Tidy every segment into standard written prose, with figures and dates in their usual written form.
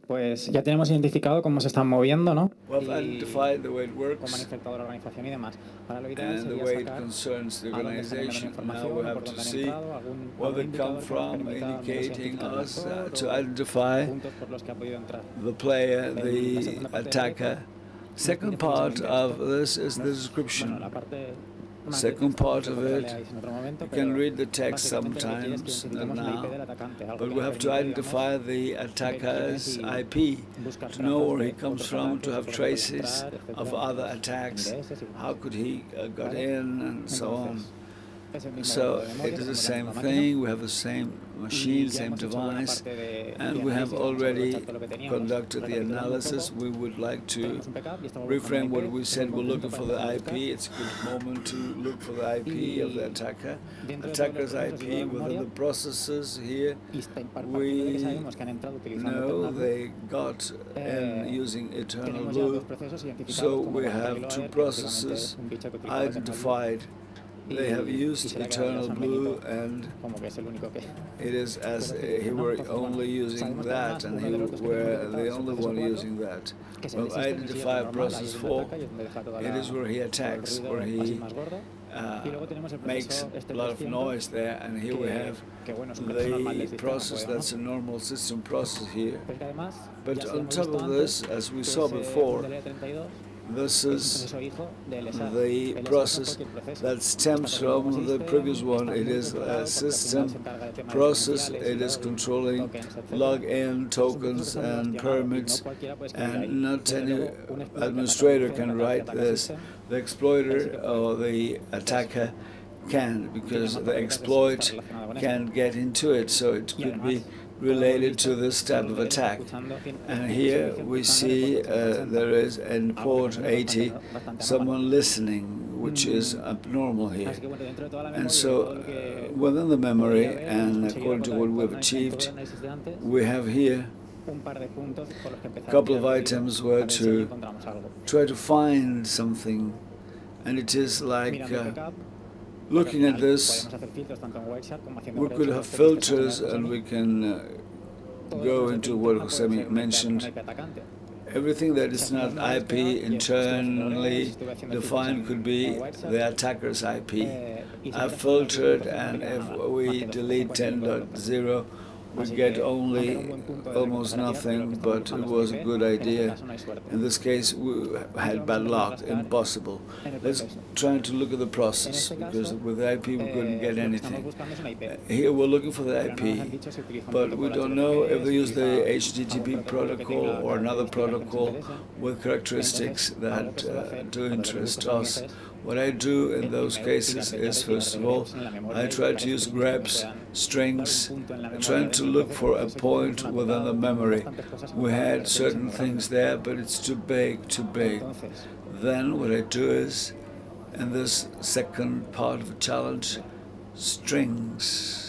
Pues ya tenemos identificado cómo se están moviendo, ¿no? We've identified the way it Cómo han works infectado la organización y demás. Ahora lo ideal and the sería way it sacar concerns the a dónde están enviando la organization. Now información, we o have por to dónde han see entrado, algún where they come indicador que nos from, permita al menos indicating identificar al us actor to o identify puntos por los que ha podido entrar. the player, La the segunda parte del attacker. proyecto Second part of this is the description. Bueno, la parte más de Second texto, part creo of que la it, leáis en otro momento, you can pero read the text básicamente lo que quiere es que sometimes, not identifiquemos el IP now, del atacante, algo but que we nos have to permite, identify digamos, the ver quién es attacker's y IP, buscar to know trazas where he de comes otros from, to ataques, have por dónde podía traces entrar, etcétera, of en other los attacks, IDS y demás. how could he got ¿Vale? in, and so on. Entonces, es el mismo So grado de memoria, it is the tenemos la same misma thing, máquina, we have the same y machine, ya same hemos hecho buena device, parte de and we have análisis, vamos a already aprovechar todo lo que teníamos, conducted the recapitulando un analysis. poco. We would like to Tenemos un backup y estamos buscando reframe IP, what we es said, un buen we're punto looking para for the empezar a IP. buscar. It's a good moment to look for the IP of the attacker. Dentro de todos los Attacker's procesos y toda la IP within memoria, the processes here. y partiendo de que We sabemos que han entrado utilizando know Eternal Blue, they got in using Eternal tenemos ya Blue, dos procesos identificados so como we Counter have Reloader, two que básicamente processes es un bicho que utiliza Eternal Blue, identified. They have y used se le ha quedado ya Eternal San Blue, Benito and como que es el único que it is as puede he utilizar, ¿no? were Entonces, bueno, only using sabemos que that, además and uno he de los dos que were tenemos the detectados es el only proceso one 4, using that. que es el Well, de System, y sí, es lo identify normal, ahí process es donde 4. ataca y es donde deja toda It is where he todo el attacks, ruido where así he más gordo. Y luego tenemos el makes proceso a lot of 300, noise there, and here we have que bueno, es un proceso normal del the sistema, process podemos, that's a normal system process here. pero que además, But ya sí on hemos top visto of antes, this, as we que saw ese before, DL32 this es un is proceso hijo del LSAT. the El LSAT no es process cualquier proceso. that stems Está corriendo como from the system, previous one. está It muy is a controlado porque al final system se encarga de temas de process. credenciales y It is login, controlling tokens, etcétera. login, Es un proceso tokens, que está muy and bastionado y no permits, cualquiera puede escribir ahí. and not Desde any luego, un exploit que ataca administrator función, can ataca write ataca this. system, The ahí sí exploiter que or puede. the attacker can, because Tiene más the papeletas de exploit está relacionado con can esto. get into it, so it Y could además, be como hemos related visto, to this type el of DL está attack. escuchando And el here servicio we escuchando el see reporte 8080. there is in Algo port que también es 80 bastante anómalo. someone listening, which is abnormal here. Así que bueno, dentro de toda la And memoria y so todo lo que within the memory podría haber, hemos and conseguido according to acotar what en we've todo el achieved, análisis de antes we have here un par de puntos por los que a empezar couple a of mirar el items ruido, a where ver si ahí to encontramos algo. try to find something, and it is like Mirando el backup, looking at this, podemos hacer filtros tanto en Wireshark como haciendo we could have filters and we can go into what Jose mentioned. Everything that is not IP internally defined could be the attacker's IP. I've filtered, and if we delete 10.0, we get only almost nothing, but it was a good idea. In this case, we had bad luck, impossible. Let's try to look at the process, because with the IP we couldn't get anything. Here we're looking for the IP, but we don't know if they use the HTTP protocol or another protocol with characteristics that do interest us. What I do in those cases is, first of all, I try to use grabs, strings, trying to look for a point within the memory. We had certain things there, but it's too big, too big. Then what I do is, in this second part of the challenge, strings.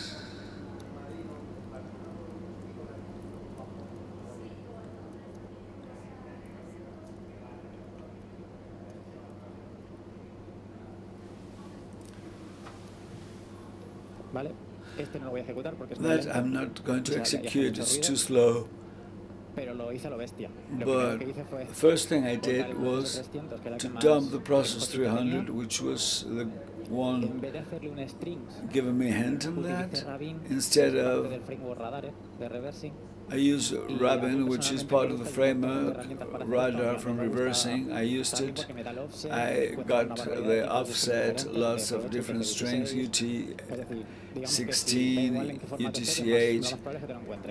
Vale, este no lo voy a ejecutar porque es muy That lento. I'm not going to O sea, ya hace execute, mucho it's ruido, too slow. pero lo hice a lo bestia. Lo primero But que hice fue the first thing I volcar el did proceso was 300, que era el to que más dump the process cosas tenía. 300, which was the En one vez de hacerle un strings, giving me a hint on utilicé that. Rabin, Instead parte of, del framework radar de reversing. I use Rabin, which is part of the framework, radar from reversing. I used it. I got the offset, lots of different strings, UT16, UTCH.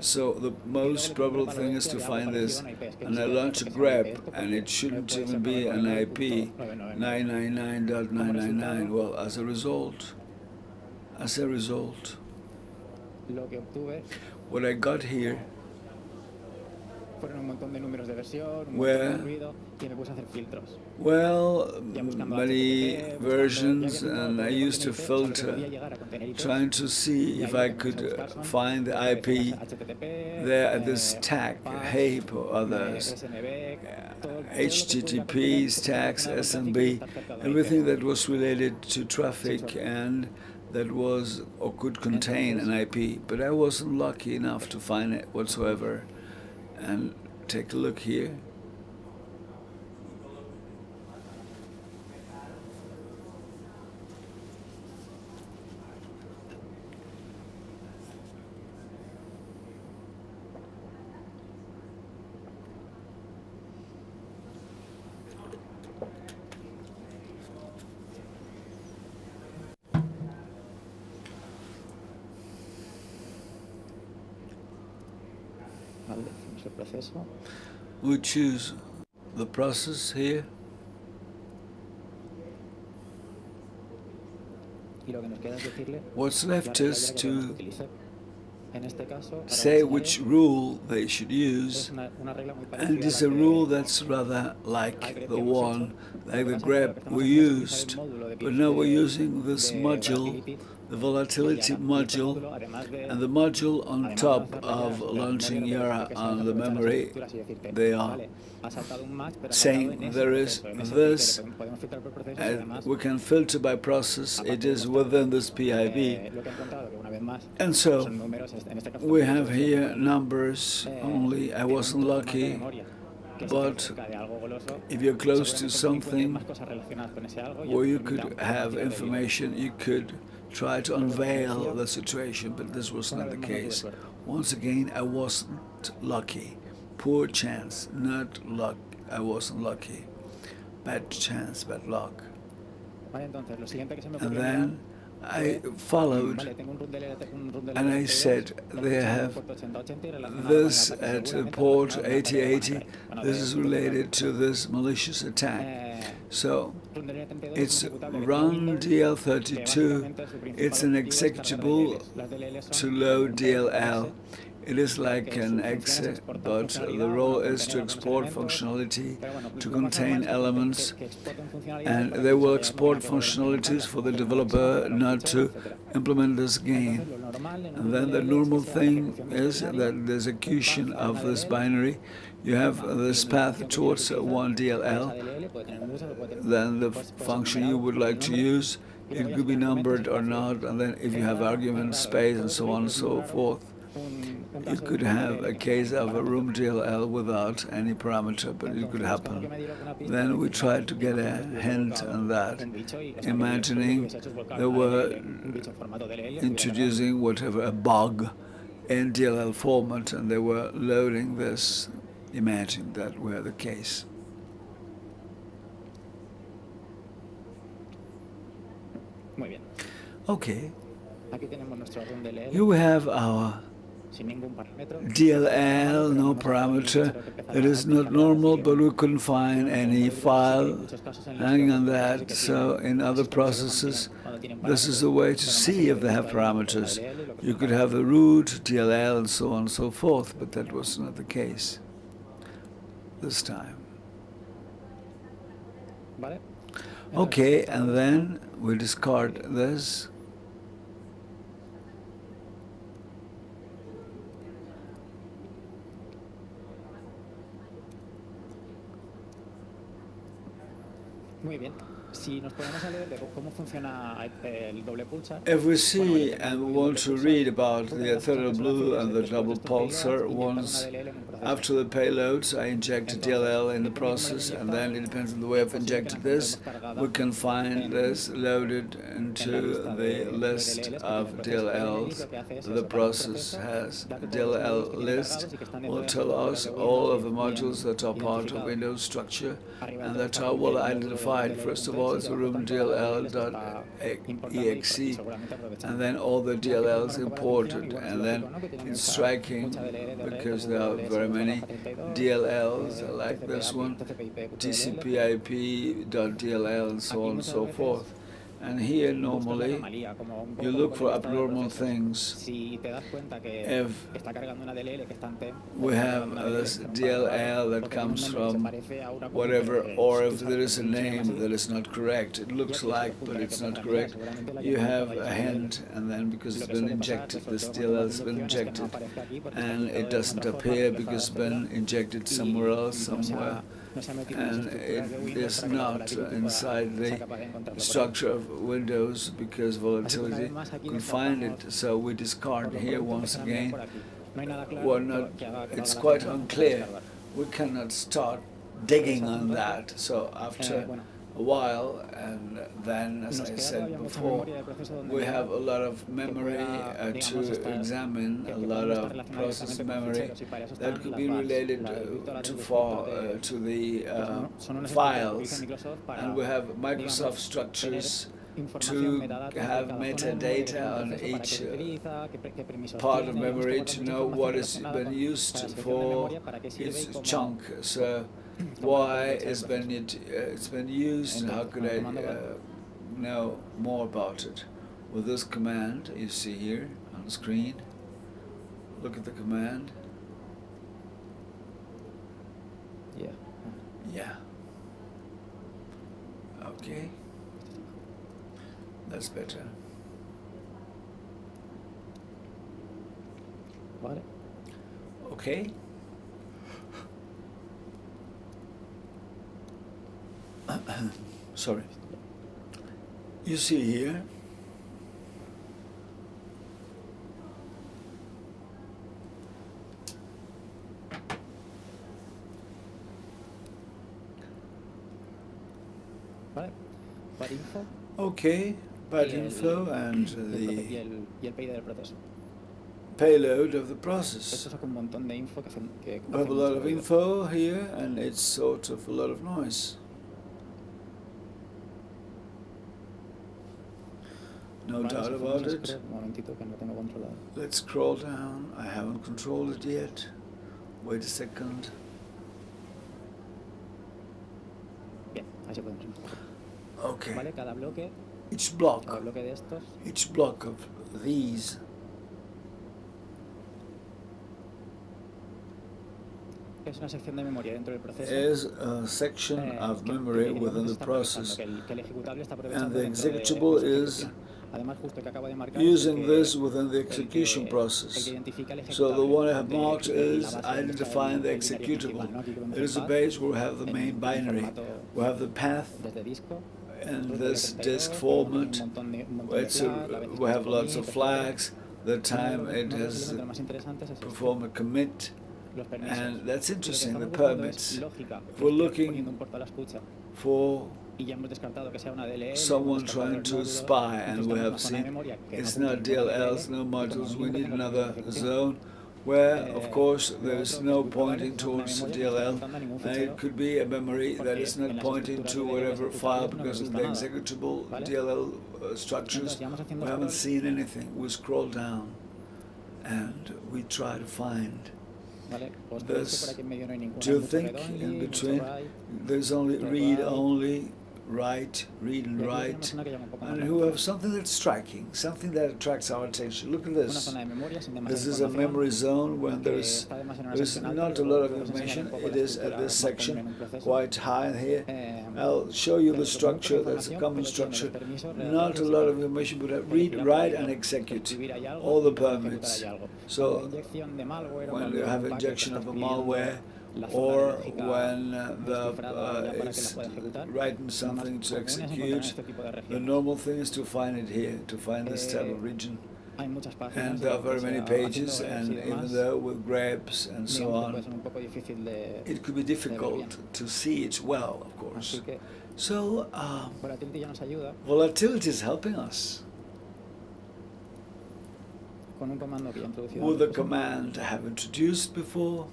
So the most probable thing is to find this. And I launch a grep, and it shouldn't even be an IP, 999.999. Well, as a result, what I got here fueron un montón de números de versión, un where, montón de ruido, y me puse a hacer filtros. well, many versions, and I used to filter, trying to see if I could find the IP there at this tag, HAPE or others, HTTP, stacks, SMB, everything that was related to traffic and that was or could contain an IP. But I wasn't lucky enough to find it whatsoever. And take a look here. We choose the process here. What's left is to say which rule they should use, and it is a rule that's rather like the one, like the grep we used, but now we're using this module, the volatility module, and the module on top of launching Yara on the memory. They are saying there is this, and we can filter by process. It is within this PIV. And so we have here numbers only. I wasn't lucky, but if you're close to something where you could have information, you could try to unveil the situation, but this was not the case. Once again, I wasn't lucky. Poor chance, not luck. I wasn't lucky. Bad chance, bad luck. And then I followed, and I said, they have this at port 8080. This is related to this malicious attack. So it's run DL32. It's an executable to load DLL. It is like an exe, but the role is to export functionality, to contain elements, and they will export functionalities for the developer not to implement this again. And then the normal thing is that the execution of this binary, you have this path towards one DLL, then the function you would like to use, it could be numbered or not, and then if you have argument space and so on and so forth, you could have a case of a room DLL without any parameter, but it could happen. Then we tried to get a hint on that, imagining they were introducing whatever, a bug in DLL format, and they were loading this. Imagine that were the case. Okay. Here we have our DLL, no parameter. It is not normal, but we couldn't find any file hanging on that. So in other processes, this is a way to see if they have parameters. You could have the root, DLL, and so on and so forth, but that was not the case this time. Okay, and then we discard this. If we see and we want to read about the ethereal blue and the double pulsar, once after the payloads I injected DLL in the process, and then it depends on the way I've injected this, we can find this loaded into the list of DLLs. The process has a DLL list, will tell us all of the modules that are part of Windows structure and that are well identified. First of all, it's a room DLL.exe, and then all the DLLs imported, and then it's striking because there are very many DLLs like this one, TCP/IP.DLL, and so on and so forth. And here, normally, you look for abnormal things. If we have this DLL that comes from whatever, or if there is a name that is not correct, it looks like, but it's not correct, you have a hint, and then because it's been injected, this DLL has been injected, and it doesn't appear because it's been injected somewhere else, somewhere, and it is not inside the structure of Windows because volatility could find it. So we discard here once again. It's quite unclear we cannot start digging on that. So after a while, and then, as I said before, we have a lot of memory to examine, a lot of process memory that could be related to the files, and we have Microsoft structures to have metadata on each part of memory to know what has been used for its chunk. So why it's been used, how could I know more about it? With this command you see here on the screen, look at the command. Yeah. Okay. That's better. Okay. Sorry. You see here okay, bad info and the payload of the process. We have a lot of info here, and it's sort of a lot of noise. No doubt about it. Let's scroll down. I haven't controlled it yet. Wait a second. Okay. Each block of these is a section of memory within the process, and the executable is using this within the execution process. So the one I have marked is identifying the executable. It is a page where we have the main binary. We have the path in this disk format. We have lots of flags, the time it has performed a commit, and that's interesting, the permits. We're looking for someone trying to spy, and we have seen it's not DLLs, no modules. We need another zone where, of course, there is no pointing towards DLL, and it could be a memory that is not pointing to whatever file because of the executable DLL structures. We haven't seen anything. We scroll down and we try to find this. Do you think in between there's only read only, write, read and write, and who have something that's striking, something that attracts our attention? Look at this. This is a memory zone when there's not a lot of information. It is at this section, quite high here. I'll show you the structure. That's a common structure. Not a lot of information, but read, write, and execute all the permits. So when you have injection of a malware, or when it's writing something to execute, the normal thing is to find it here, to find this type of region. And there are very many pages, and even though with grabs and so on, it could be difficult to see it well, of course. So volatility is helping us. With the command I have introduced before,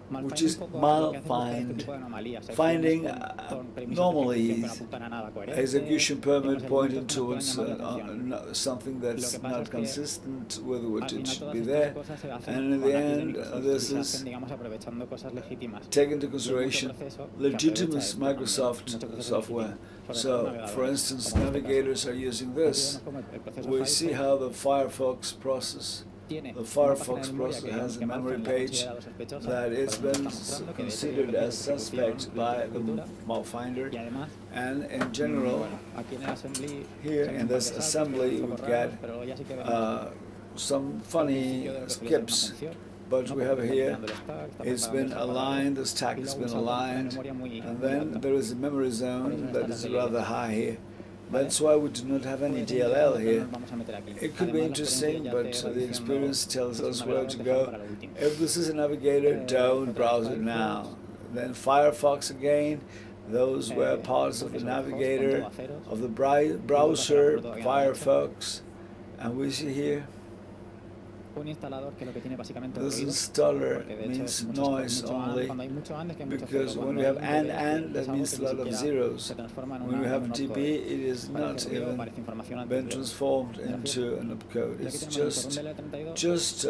which is malfind, finding anomalies, execution permit pointing towards something that's not consistent with which it should be there, and in the end this is taken into consideration legitimate Microsoft software. So, for instance, navigators are using this. We see how the Firefox process has a memory page that it's been considered as suspect by the malfinder, and in general, here in this assembly we've got some funny skips, but we have here, it's been aligned, the stack has been aligned, and then there is a memory zone that is rather high here. That's why we do not have any DLL here. It could be interesting, but the experience tells us where to go. If this is a navigator, don't browse it now. Then Firefox again. Those were parts of the navigator, of the browser, Firefox. And we see here, this installer means noise only, because when we have and, that means a lot of zeros. When we have TP, it is not even been transformed into an opcode. It's just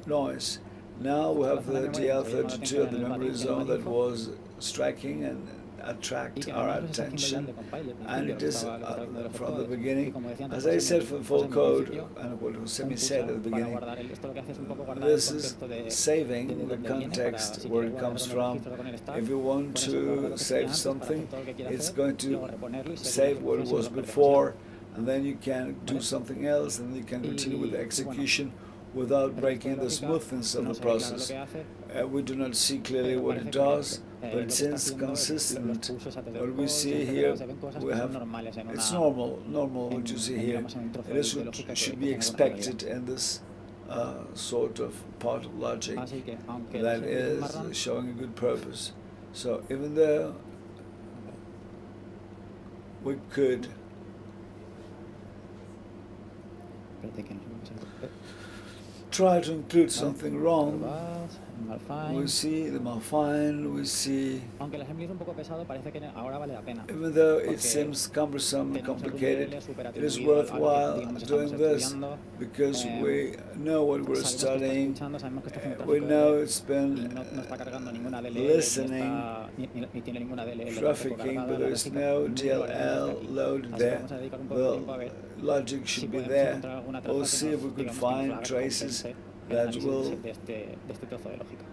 noise. Now we have the DL32, the memory zone that was striking and attract our attention, and it is from the beginning. As I said for the full code, and what Josemi said at the beginning, this is saving the context where it comes from. If you want to save something, it's going to save what it was before, and then you can do something else, and you can continue with the execution without breaking the smoothness of the process. We do not see clearly what it does, but it seems consistent. What we see here, we have, it's normal what you see here. It is what should be expected in this sort of part of logic that is showing a good purpose. So even though we could try to include something wrong, we see the malfine, we see, even though it seems cumbersome, complicated, it is worthwhile doing this because we know what we're studying, we know it's been listening, trafficking, but there is no DLL loaded there. Well, logic should be there. We'll see if we could find traces that will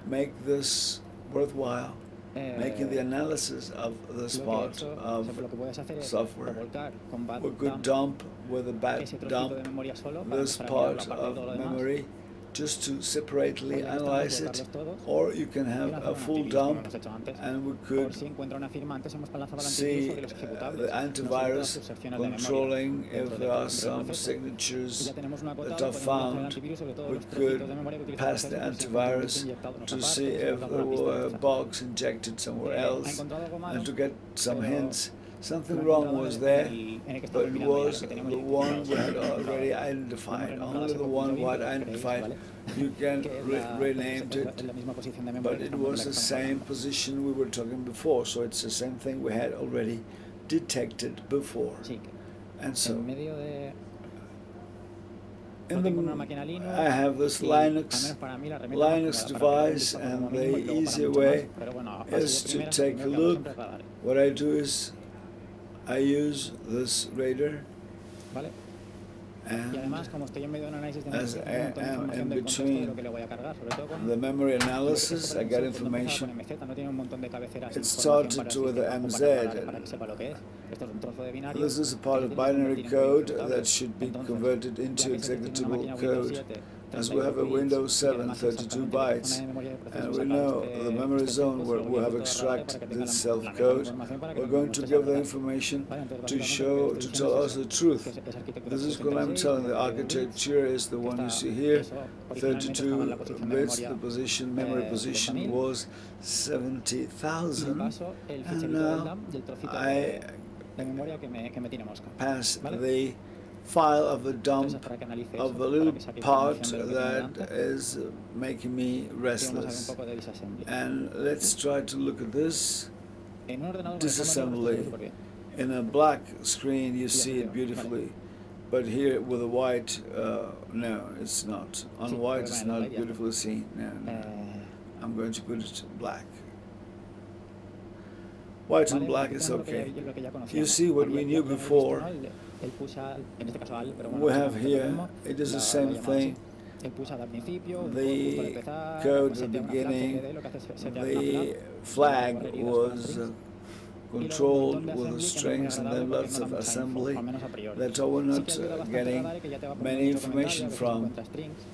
make this worthwhile, making the analysis of this part of software. We could dump with a bad dump this part of memory just to separately analyze it, or you can have a full dump and we could see the antivirus controlling if there are some signatures that are found. We could pass the antivirus to see if there were bugs injected somewhere else and to get some hints. Something wrong was there, but it was the one we had already identified, only the one we had identified. You can rename it, but it was the same position we were talking before, so it's the same thing we had already detected before. And so, I have this Linux device, and the easy way is to take a look. What I do is I use this radar, and as I am in between the memory analysis, I get information. It started with the MZ. This is a part of binary code that should be converted into executable code. As we have a Windows 7, 32 bytes, and we know the memory zone where we have extracted this self-code, we're going to give the information to tell us the truth. This is what I'm telling. The architecture is the one you see here, 32 bits, the position, memory position was 70,000, and now I pass the file of the dump of a little part that is making me restless. And let's try to look at this disassembly. In a black screen you see it beautifully, but here with a white, no, it's not. On white it's not beautifully seen. No. I'm going to put it black. White and black is okay. You see what we knew before. We have here, it is the same thing. The code at the beginning, the flag was controlled with the strings and then lots of assembly that we're not getting many information from.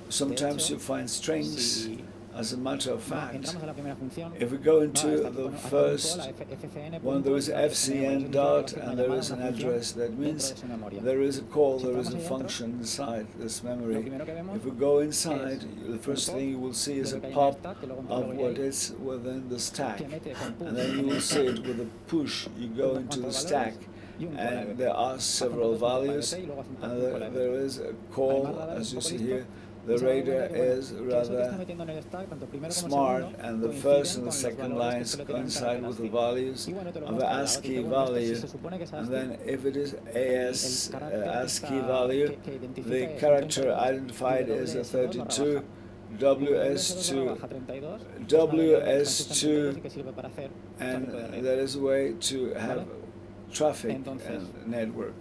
Sometimes you find strings As a matter of fact, if we go into the first one, there is FCN dot and there is an address. That means there is a call, there is a function inside this memory. If we go inside, the first thing you will see is a pop of what is within the stack. And then you will see it with a push. You go into the stack and there are several values. And there is a call, as you see here. The radar is rather smart, and the first and the second lines coincide with the values of the ASCII value. And then if it is ASCII value, the character identified is a 32, WS2, and that is a way to have traffic and network.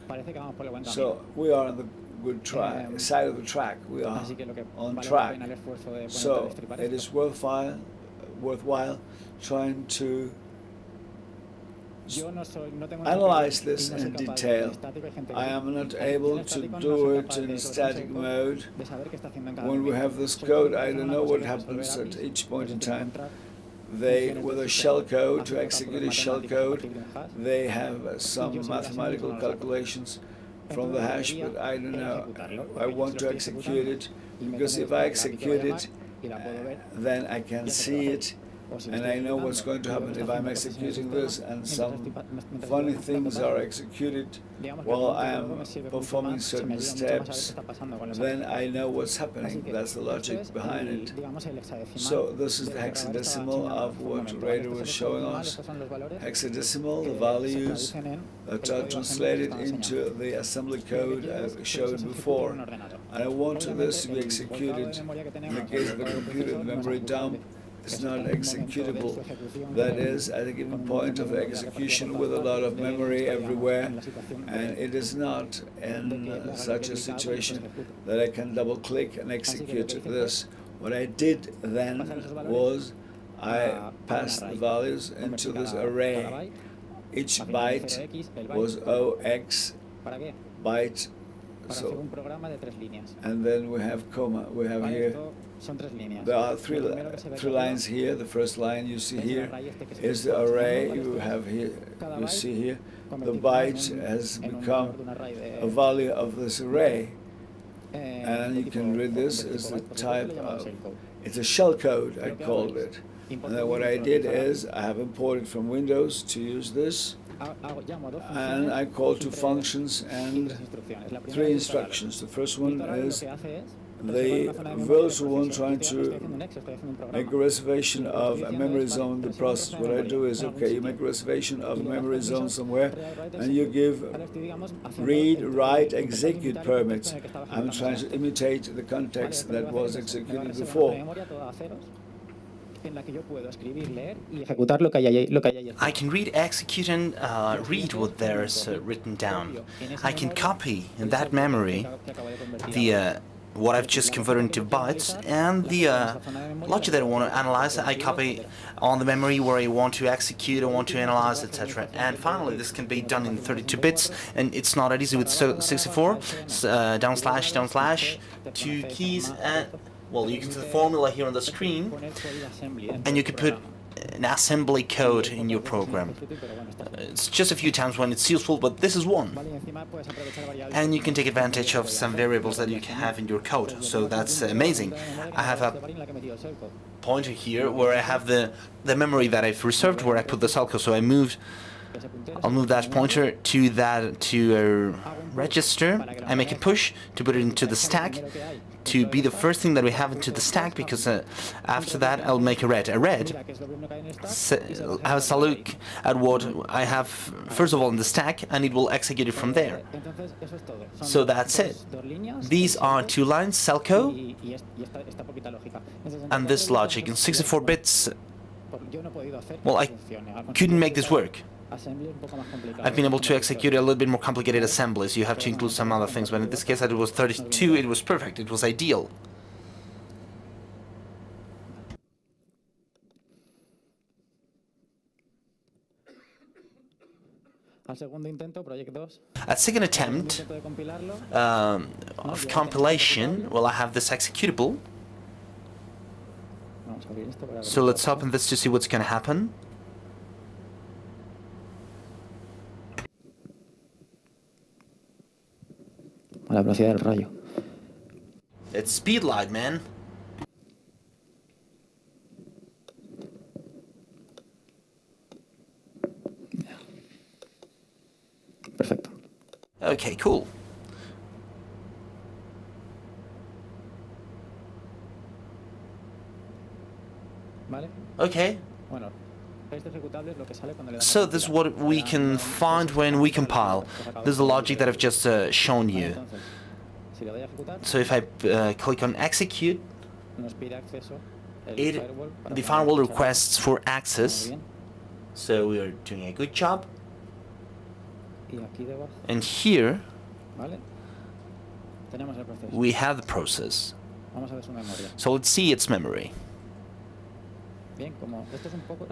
So we are on the good side of the track. We are on track. So it is worthwhile trying to analyze this in detail. I am not able to do it in static mode. When we have this code, I don't know what happens at each point in time. With a shell code, to execute a shell code, they have some mathematical calculations from the hash, but I don't know. I want to execute it, because if I execute it, then I can see it, and I know what's going to happen if I'm executing this, and some funny things are executed while I am performing certain steps, then I know what's happening. That's the logic behind it. So this is the hexadecimal of what Radar was showing us. Hexadecimal, the values that are translated into the assembly code I showed before. And I want this to be executed. In the case of the computer, the memory dump is not executable. That is, at a given point of execution with a lot of memory everywhere, and it is not in such a situation that I can double-click and execute this. What I did then was I passed the values into this array. Each byte was OX byte. So, and then we have comma. We have here. There are three lines here. The first line you see here is the array you have here. You see here, the byte has become a value of this array, and you can read this as the type of. It's a shell code, I called it. And then what I did is I have imported from Windows to use this. And I call two functions and three instructions. The first one is the virtual one trying to make a reservation of a memory zone in the process. What I do is, okay, you make a reservation of a memory zone somewhere, and you give read, write, execute permits. I'm trying to imitate the context that was executed before. I can read, execute, and read what there's written down. I can copy in that memory the what I've just converted into bytes, and the logic that I want to analyze, I copy on the memory where I want to execute, I want to analyze, etc. And finally, this can be done in 32 bits, and it's not that easy with 64. Down slash, two keys, and well, you can see the formula here on the screen, and you can put an assembly code in your program. It's just a few times when it's useful, but this is one. And you can take advantage of some variables that you can have in your code, so that's amazing. I have a pointer here where I have the memory that I've reserved where I put the cellcode, so I'll move that pointer to a register. I make a push to put it into the stack, to be the first thing that we have into the stack, because after that I'll make a red. A red has a look at what I have first of all in the stack, and it will execute it from there. So that's it. These are two lines, cellcode, and this logic in 64 bits. Well, I couldn't make this work. I've been able to execute a little bit more complicated assemblies. You have to include some other things, but in this case, it was 32. It was perfect. It was ideal. At second attempt of compilation, well, I have this executable. So let's open this to see what's going to happen. A la velocidad del rayo. It's speed light, man. Perfecto. Okay, cool. Okay. So this is what we can find when we compile. This is the logic that I've just shown you. So if I click on execute, the firewall requests for access. So we are doing a good job. And here we have the process. So let's see its memory.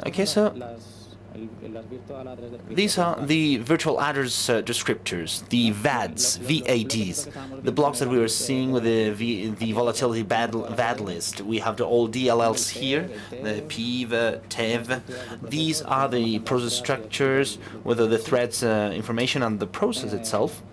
Okay, so these are the virtual address descriptors, the VADs, VADs, the blocks that we were seeing with the volatility VAD list. We have the old DLLs here, the PIV, TEV. These are the process structures, whether the threads information and the process itself.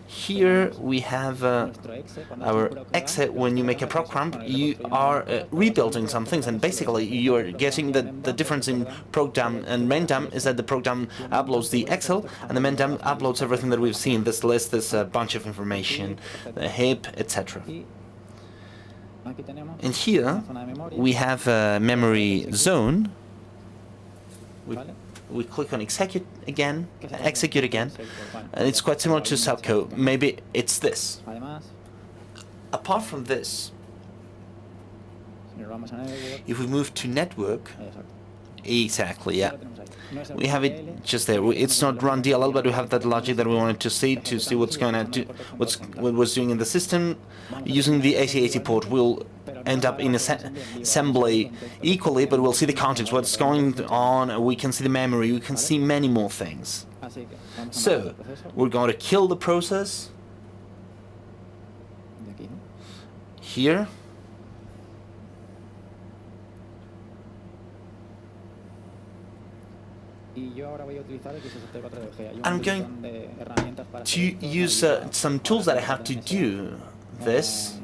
Here we have our exe. When you make a program, you are rebuilding some things, and basically you are getting the difference in program and maindam is that the program uploads the Excel, and the maindam uploads everything that we've seen. This list, this bunch of information, the heap, etc. And here we have a memory zone. We click on execute again, and it's quite similar to subcode. Maybe it's this. Apart from this, if we move to network, exactly, yeah, we have it just there. It's not run DLL, but we have that logic that we wanted to see what's going to do, what was doing in the system. Using the 8080 port, we'll end up in assembly equally, but we'll see the context, what's going on. We can see the memory. We can see many more things. So we're going to kill the process here. I'm going to use some tools that I have to do this.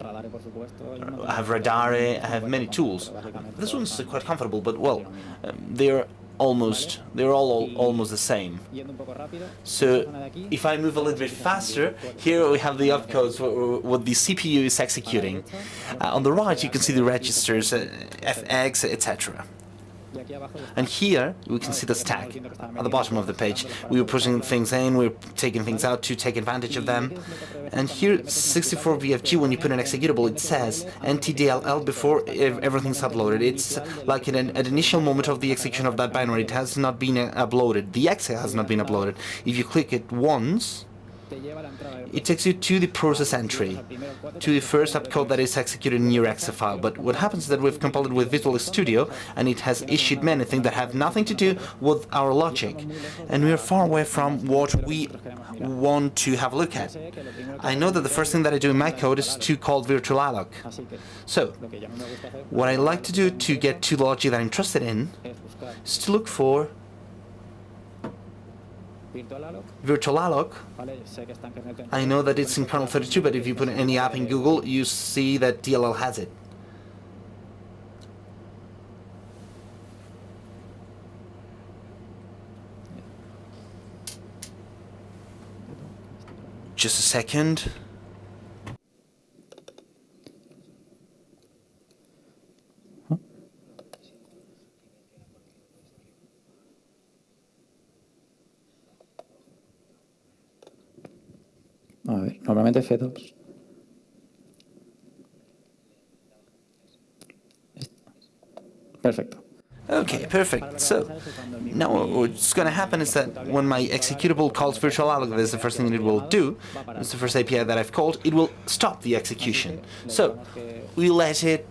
I have radar, I have many tools. This one's quite comfortable, but well, they're all almost the same. So if I move a little bit faster, here we have the opcodes, what the CPU is executing. On the right you can see the registers, FX, etc. And here we can see the stack at the bottom of the page. We were pushing things in, we were taking things out to take advantage of them. And here 64 VFG, when you put an executable, it says NTDLL before everything's uploaded. It's like at an initial moment of the execution of that binary, it has not been uploaded. The exe has not been uploaded. If you click it once, it takes you to the process entry, to the first opcode that is executed in your exe file. But what happens is that we've compiled it with Visual Studio, and it has issued many things that have nothing to do with our logic. And we are far away from what we want to have a look at. I know that the first thing that I do in my code is to call virtualalloc. So, what I like to do to get to the logic that I'm interested in is to look for virtualalloc. I know that it's in kernel 32, but if you put any app in Google, you see that DLL has it. Just a second. A ver, normalmente F2. Perfecto. Okay, perfect. So, now what's going to happen is that when my executable calls virtualalloc, that's the first thing it will do. It's the first API that I've called. It will stop the execution. So, we let it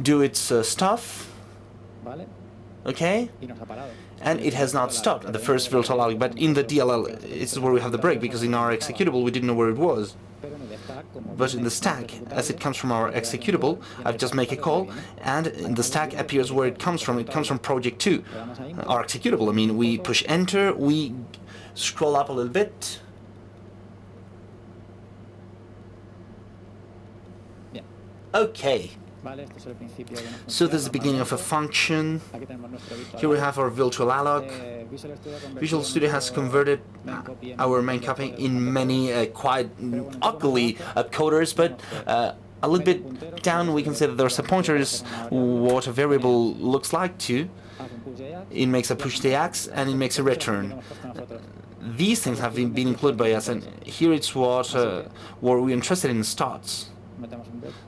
do its stuff. Okay? And it has not stopped the first virtualalloc, but in the DLL, it's where we have the break, because in our executable we didn't know where it was. but in the stack, as it comes from our executable, I've just make a call, and in the stack appears where it comes from. It comes from project 2, our executable. I mean, we push enter, we scroll up a little bit. Okay. So this is the beginning of a function. Here we have our virtual-alloc. Visual Studio has converted our main copy in many quite ugly coders, but a little bit down we can say that there are some pointers what a variable looks like to. It makes a push AX and it makes a return. These things have been included by us, and here it's what we're interested in starts.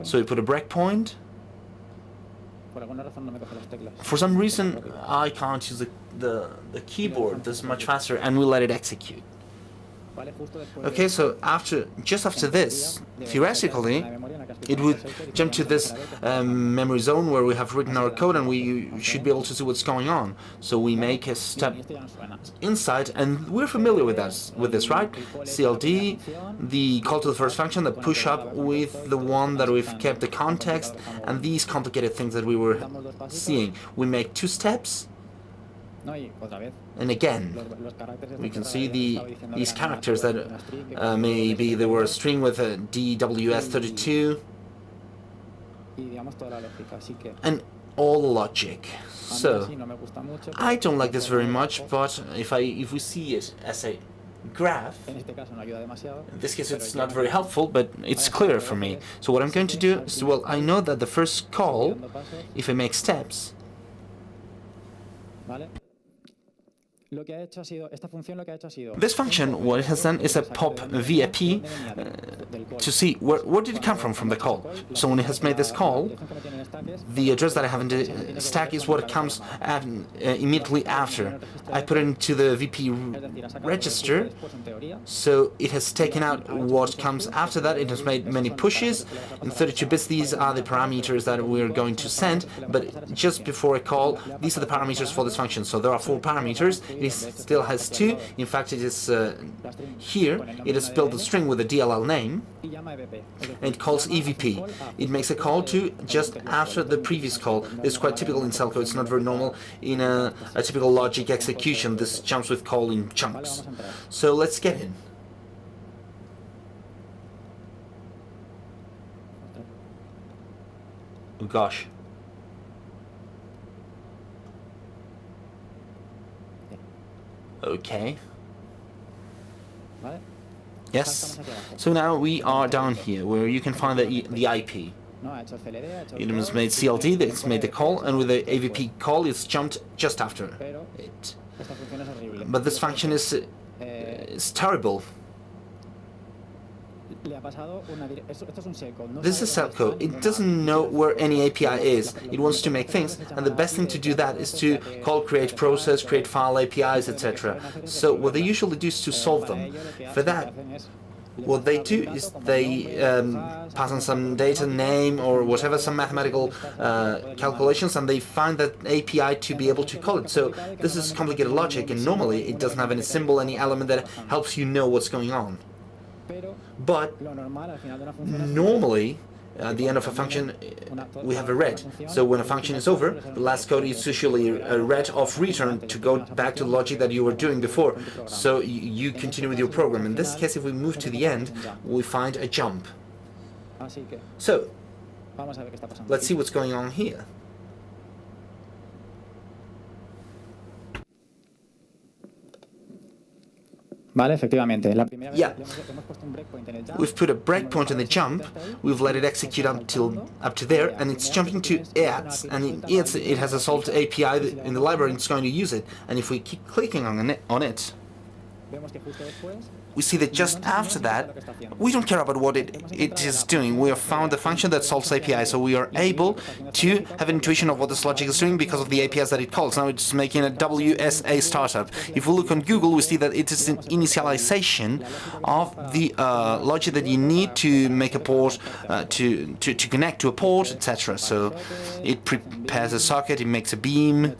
So we put a breakpoint. For some reason I can't use the keyboard this much faster, and we let it execute. Okay, so just after this, theoretically, it would jump to this memory zone where we have written our code, and we should be able to see what's going on. So we make a step inside, and we're familiar with this, right? CLD, the call to the first function, the push up with the one that we've kept the context, and these complicated things that we were seeing. We make 2 steps. And again, we can see these characters that maybe they were a string with a DWS32 and all the logic. So I don't like this very much, but if we see it as a graph, in this case it's not very helpful, but it's clear for me. So what I'm going to do is, well, I know that the first call, if I make steps, this function, what it has done is a pop VIP to see where did it come from the call. So when it has made this call, the address that I have in the stack is what comes immediately after. I put it into the VP register, so it has taken out what comes after that. It has made many pushes. In 32 bits, these are the parameters that we're going to send, but just before a call, these are the parameters for this function. So there are 4 parameters. It still has 2. In fact, it is here. It has built a string with a DLL name, and it calls EVP. It makes a call to just after the previous call. This is quite typical in cell code. It's not very normal in a typical logic execution. This jumps with call in chunks. So let's get in. Oh gosh. Okay. Yes. So now we are down here where you can find the IP. It has made CLD, it's made the call, and with the AVP call it's jumped just after it. But this function is terrible. This is a cell code. It doesn't know where any API is. It wants to make things, and the best thing to do that is to call create process, create file APIs, etc. So what they usually do is to solve them. For that, what they do is they pass on some data, name, or whatever, some mathematical calculations, and they find that API to be able to call it. So this is complicated logic, and normally it doesn't have any symbol, any element that helps you know what's going on. But normally, at the end of a function, we have a red. So when a function is over, the last code is usually a red of return to go back to the logic that you were doing before. So you continue with your program. In this case, if we move to the end, we find a jump. So let's see what's going on here. Yeah, we've put a breakpoint in the jump, we've let it execute up to there, and it's jumping to IATS, and in IATS it has a solved API in the library and it's going to use it, and if we keep clicking on it, we see that just after that, we don't care about what it is doing. We have found the function that solves API, so we are able to have an intuition of what this logic is doing because of the APIs that it calls. Now it's making a WSA startup. If we look on Google, we see that it is an initialization of the logic that you need to make a port, to connect to a port, etc. So it prepares a socket, it makes a beam,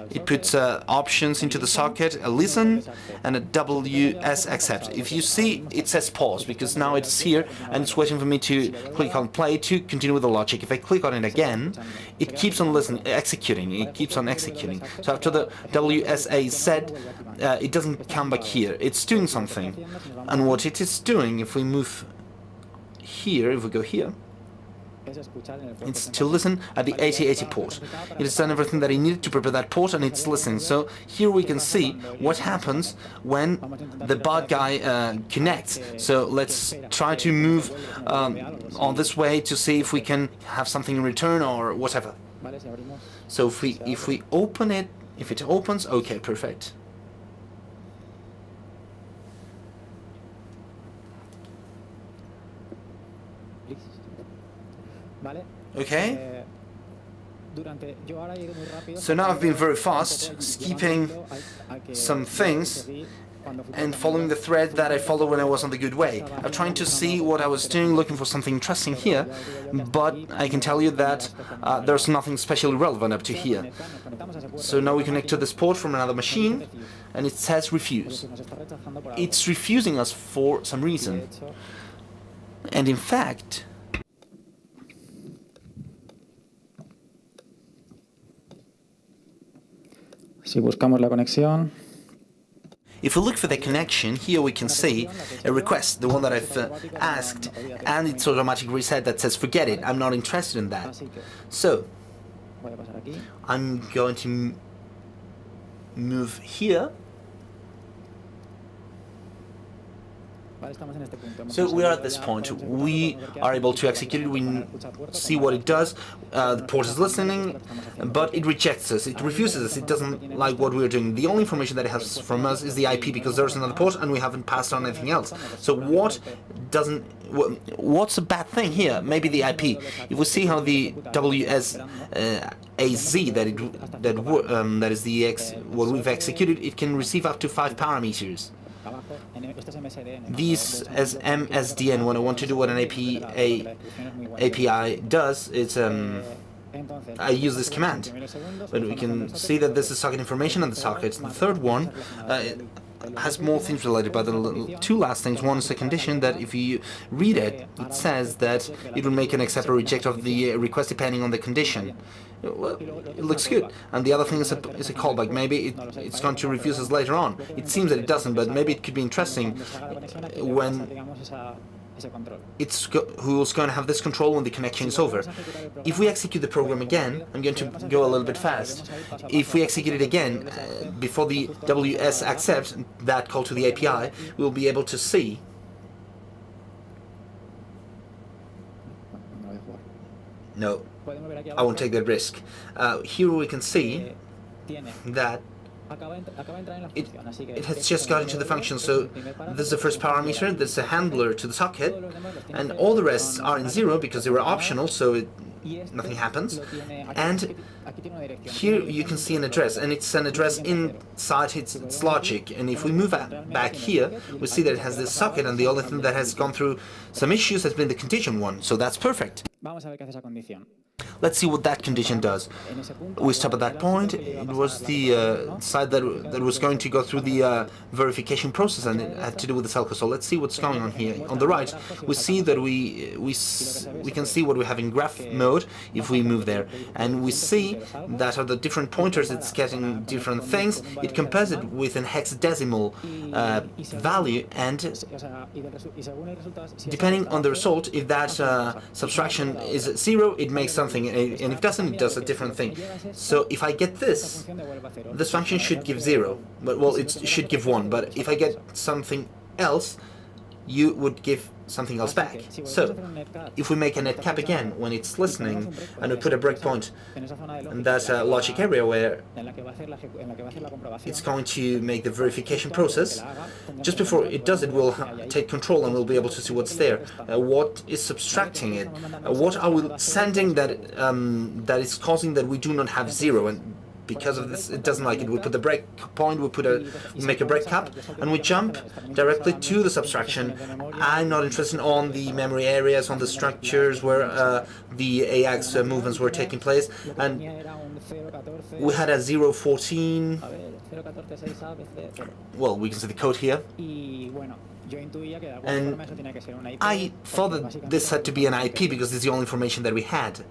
it puts options into the socket, a listen, and a WS accept. If you see, it says pause, because now it's here and it's waiting for me to click on play to continue with the logic. If I click on it again, it keeps on listening, executing. It keeps on executing. So after the WSA is set, it doesn't come back here. It's doing something. And what it is doing, if we move here, if we go here, it's to listen at the 8080 port. It has done everything that it needed to prepare that port, and it's listening. So here we can see what happens when the bad guy connects. So let's try to move on this way to see if we can have something in return or whatever. So if we open it, if it opens, okay, perfect. Okay. So now I've been very fast, skipping some things and following the thread that I followed when I was on the good way. I'm trying to see what I was doing, looking for something interesting here, but I can tell you that there's nothing especially relevant up to here. So now we connect to this port from another machine, and it says refuse. It's refusing us for some reason. And in fact, si buscamos la conexión, if we look for the connection, here we can see a request, the one that I've asked, and it's automatic reset that says forget it, I'm not interested in that. So I'm going to move here. So we are at this point. We are able to execute it. We see what it does. The port is listening, but it rejects us. It refuses us. It doesn't like what we're doing. The only information that it has from us is the IP, because there's another port and we haven't passed on anything else. So what's a bad thing here? Maybe the IP. If we see how the WSAZ that is the what we've executed, it can receive up to 5 parameters. These as MSDN, when I want to do what an API does, it's I use this command. But we can see that this is socket information and the sockets. The third one has more things related, but the two last things. One is a condition that if you read it, it says that it will make an accept or reject of the request depending on the condition. Well, it looks good. And the other thing is a callback. Maybe it's going to refuse us later on. It seems that it doesn't, but maybe it could be interesting when who's going to have this control when the connection is over. If we execute the program again, I'm going to go a little bit fast. If we execute it again, before the WS accepts that call to the API, we'll be able to see no, I won't take that risk. Here we can see that it has just got into the function. So this is the first parameter, there's a handler to the socket, and all the rests are in 0 because they were optional, so nothing happens. And here you can see an address, and it's an address inside its logic. And if we move back here, we see that it has this socket, and the only thing that has gone through some issues has been the condition one, so that's perfect. Let's see what that condition does. We stop at that point. It was the side that was going to go through the verification process, and it had to do with the Celco. So let's see what's going on here. On the right, we see that we can see what we have in graph mode if we move there, and we see that of the different pointers, it's getting different things. It compares it with an hexadecimal value, and depending on the result, if that subtraction is 0, it makes something, and if it doesn't, it does a different thing. So if I get this function should give 0, but well, it should give 1, but if I get something else, you would give something else back. So if we make a net cap again when it's listening, and we put a breakpoint in that logic area where it's going to make the verification process, just before it does it, we'll take control and we'll be able to see what's there. What is subtracting it? What are we sending that that is causing that we do not have 0? And because of this, it doesn't like it. We put the break point, we make a break cap, and we jump directly to the subtraction. I'm not interested on the memory areas, on the structures where the AX movements were taking place. And we had a 014. Well, we can see the code here. And I thought that this had to be an IP because this is the only information that we had.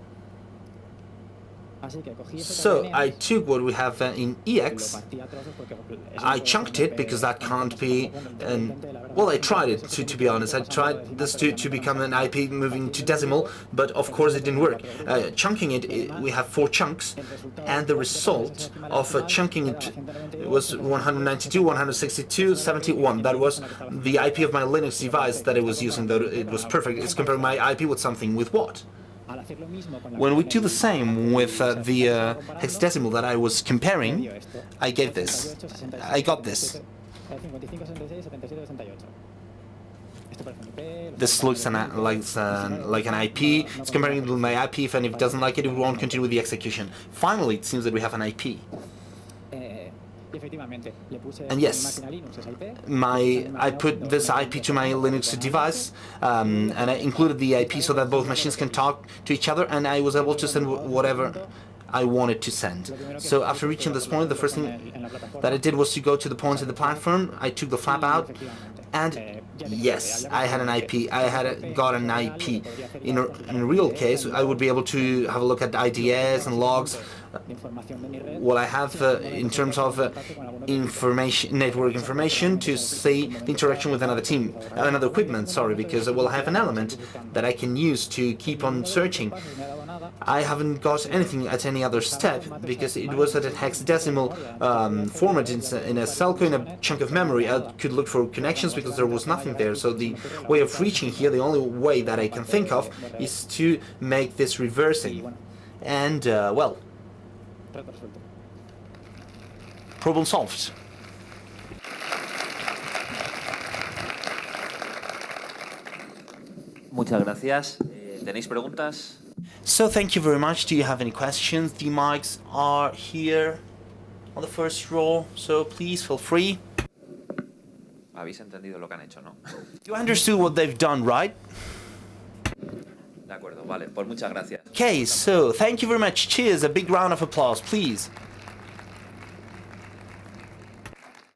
So I took what we have in EX, I chunked it because that can't be, and well, I tried it, to be honest. I tried this to become an IP moving to decimal, but of course it didn't work. Chunking it, we have 4 chunks, and the result of chunking it was 192, 162, 71. That was the IP of my Linux device that I was using. That it was perfect. It's comparing my IP with something with what? When we do the same with the hexadecimal that I was comparing, I get this. I got this. This looks like an IP. It's comparing it with my IP, and if it doesn't like it, it won't continue with the execution. Finally, it seems that we have an IP. And yes, I put this IP to my Linux device, and I included the IP so that both machines can talk to each other, and I was able to send whatever I wanted to send. So after reaching this point, the first thing that I did was to go to the point of the platform. I took the flap out, and yes, I had an IP. I had got an IP. In a real case, I would be able to have a look at IDS and logs. What I have in terms of information, network information, to see the interaction with another equipment. Sorry, because well, I have an element that I can use to keep on searching. I haven't got anything at any other step because it was at a hexadecimal format in a cell in a chunk of memory. I could look for connections because there was nothing there. So the way of reaching here, the only way that I can think of, is to make this reversing. And well, problem solved. Muchas gracias. ¿Tenéis preguntas? So thank you very much. Do you have any questions? The mics are here on the first row, so please feel free. Habéis entendido lo que han hecho, ¿no? You understood what they've done, right? De acuerdo, vale. Pues muchas gracias. Okay, so thank you very much. Cheers. A big round of applause, please.